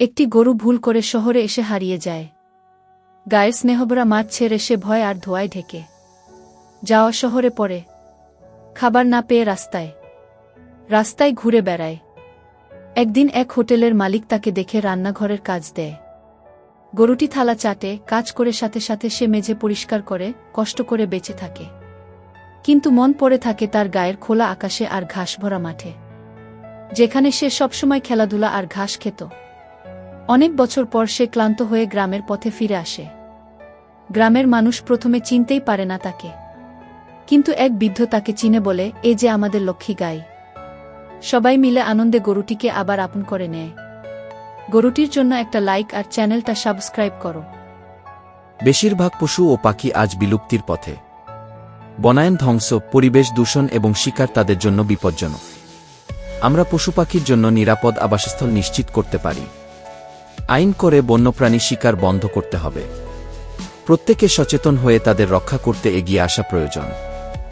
একটি গরু ভুল করে শহরে এসে হারিয়ে যায়। গায়ের স্নেহভরা মাঠ ছেড়ে সে ভয় আর ধোঁয়ায় ঢেকে যাওয়া শহরে পড়ে। খাবার না পেয়ে রাস্তায় ঘুরে বেড়ায়। একদিন এক হোটেলের মালিক তাকে দেখে রান্নাঘরের কাজ দেয়। গরুটি থালা চাটে, কাজ করে সাথে সাথে সে মেঝে পরিষ্কার করে, কষ্ট করে বেঁচে থাকে। কিন্তু মন পড়ে থাকে তার গায়ের খোলা আকাশে আর ঘাস ভরা মাঠে, যেখানে সে সবসময় খেলাধুলা আর ঘাস খেত। অনেক বছর পর সে ক্লান্ত হয়ে গ্রামের পথে ফিরে আসে। গ্রামের মানুষ প্রথমে চিনতেই পারে না তাকে, কিন্তু এক বৃদ্ধ তাকে চিনে বলে, এই যে আমাদের লক্ষ্মী গাই। সবাই মিলে আনন্দে গরুটিকে আবার আপন করে নেয়। গরুটির জন্য একটা লাইক আর চ্যানেলটা সাবস্ক্রাইব করো। বেশিরভাগ পশু ও পাখি আজ বিলুপ্তির পথে। বনায়ন ধ্বংস, পরিবেশ দূষণ এবং শিকার তাদের জন্য বিপজ্জনক। আমরা পশুপাখির জন্য নিরাপদ আবাসস্থল নিশ্চিত করতে পারি। আইন করে বন্যপ্রাণী শিকার বন্ধ করতে হবে। প্রত্যেকে সচেতন হয়ে তাদের রক্ষা করতে এগিয়ে আসা প্রয়োজন।